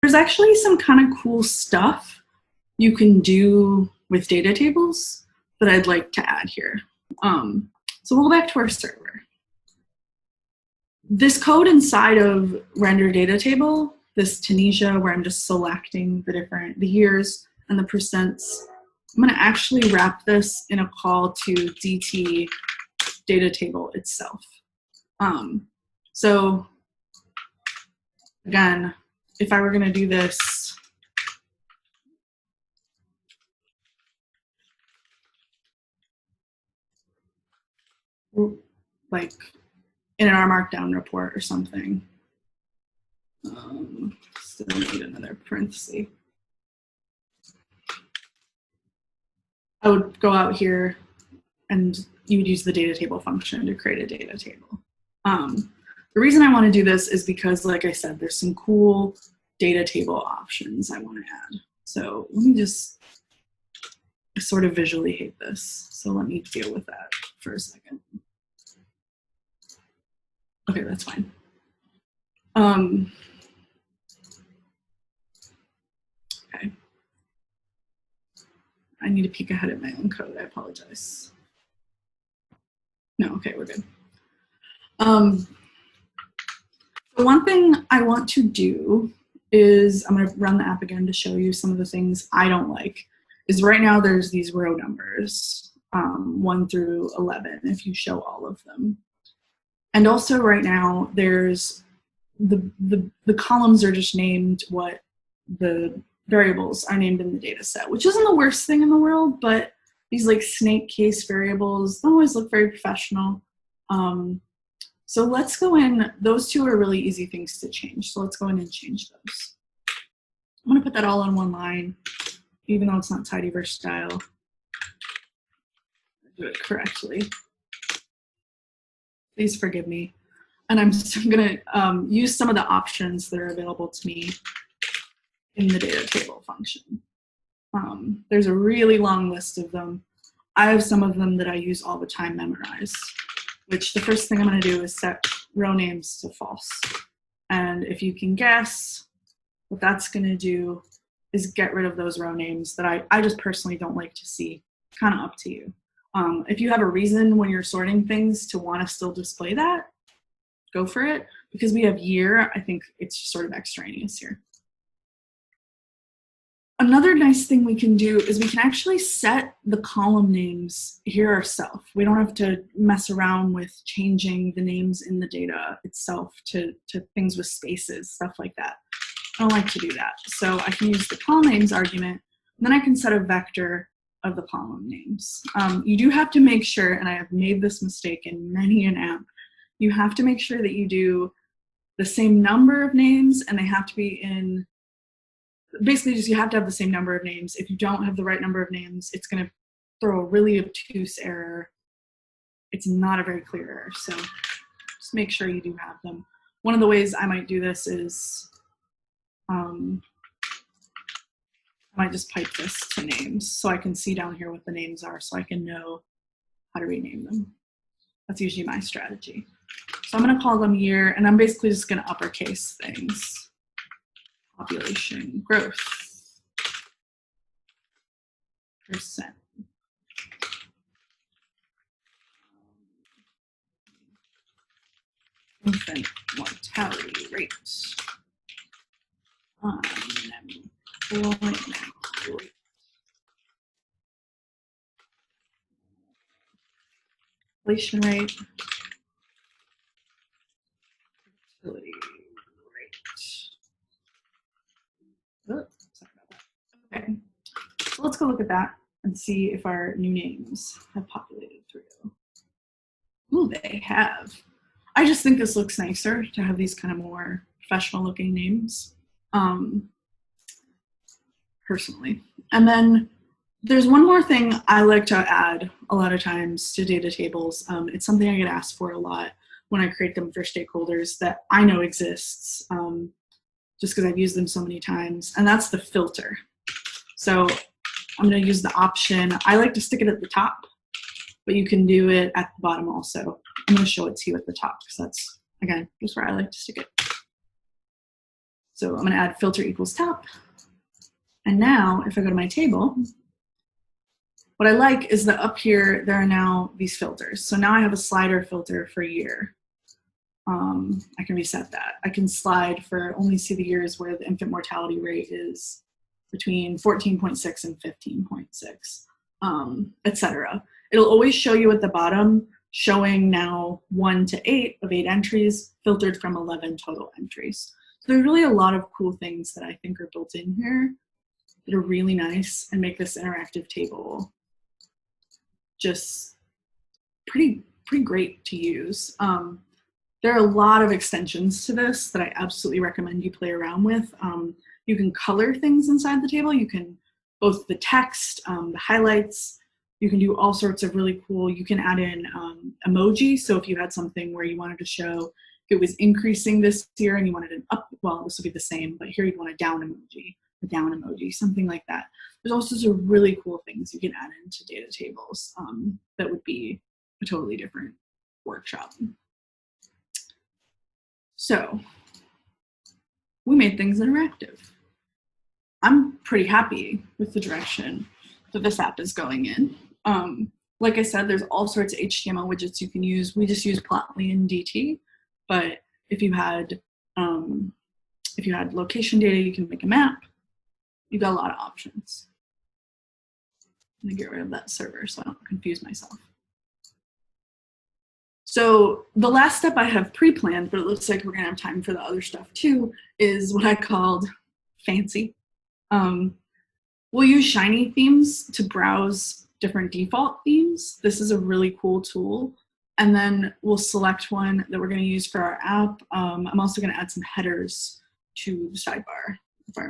There's actually some kind of cool stuff you can do with data tables that I'd like to add here. So we'll go back to our server. This code inside of render data table, this Tunisia, where I'm just selecting the years and the percents, I'm gonna actually wrap this in a call to DT data table itself. So again, if I were gonna do this, like in an R Markdown report or something, still need another parenthesis. I would go out here and you would use the data table function to create a data table. The reason I want to do this is because, like I said, there's some cool data table options I want to add. So let me just, I sort of visually hate this. So let me deal with that for a second. Okay, that's fine. Okay. I need to peek ahead at my own code. I apologize. No, okay, we're good. So one thing I want to do is, I'm going to run the app again to show you some of the things I don't like, is right now there's these row numbers, 1 through 11, if you show all of them. And also right now there's the columns are just named what the variables are named in the data set, which isn't the worst thing in the world, but these like snake case variables don't always look very professional. So let's go in, those two are really easy things to change. So let's go in and change those. I'm gonna put that all on one line, even though it's not tidyverse style. Do it correctly. Please forgive me. And I'm just gonna use some of the options that are available to me in the data table function. There's a really long list of them. I have some of them that I use all the time memorized, which the first thing I'm gonna do is set row names to false. And if you can guess, what that's gonna do is get rid of those row names that I just personally don't like to see. Kind of up to you. If you have a reason when you're sorting things to wanna still display that, go for it. Because we have year, I think it's just sort of extraneous here. Another nice thing we can do is we can actually set the column names here ourselves. We don't have to mess around with changing the names in the data itself to things with spaces, stuff like that. I don't like to do that. So I can use the column names argument, and then I can set a vector of the column names. You do have to make sure, and I have made this mistake in many an app, you have to make sure that you do the same number of names, and they have to be in, basically just you have to have the same number of names. If you don't have the right number of names, it's gonna throw a really obtuse error. It's not a very clear error, so just make sure you do have them. One of the ways I might do this is, I might just pipe this to names so I can see down here what the names are so I can know how to rename them. That's usually my strategy. So I'm gonna call them year, and I'm basically just gonna uppercase things. Population growth, percent. Infant mortality rate. Unemployment rate. Inflation rate. Fertility rate. Oh, sorry about that. Okay, so let's go look at that and see if our new names have populated through. Ooh, they have. I just think this looks nicer to have these kind of more professional looking names, personally. And then there's one more thing I like to add a lot of times to data tables. It's something I get asked for a lot when I create them for stakeholders that I know exists, just because I've used them so many times, and that's the filter. So I'm gonna use the option. I like to stick it at the top, but you can do it at the bottom also. I'm gonna show it to you at the top because that's, again, just where I like to stick it. So I'm going to add filter equals top. And now if I go to my table, what I like is that up here, there are now these filters. So now I have a slider filter for year. I can reset that. I can slide for only see the years where the infant mortality rate is between 14.6 and 15.6, etc. It'll always show you at the bottom, showing now 1 to 8 of 8 entries, filtered from 11 total entries. So there's really a lot of cool things that I think are built in here that are really nice and make this interactive table just pretty great to use. There are a lot of extensions to this that I absolutely recommend you play around with. You can color things inside the table. You can both the text, the highlights. You can do all sorts of really cool, you can add in emoji. So if you had something where you wanted to show it was increasing this year and you wanted an up, well, this would be the same, but here you'd want a down emoji, something like that. There's also some really cool things you can add into data tables that would be a totally different workshop. So we made things interactive. I'm pretty happy with the direction that this app is going in. Like I said, there's all sorts of HTML widgets you can use. We just use Plotly and DT, but if you had location data, you can make a map. You've got a lot of options. I'm gonna get rid of that server so I don't confuse myself. So the last step I have pre-planned, but it looks like we're gonna have time for the other stuff too, is what I called fancy. We'll use Shiny themes to browse different default themes. This is a really cool tool. And then we'll select one that we're gonna use for our app. I'm also gonna add some headers to the sidebar if I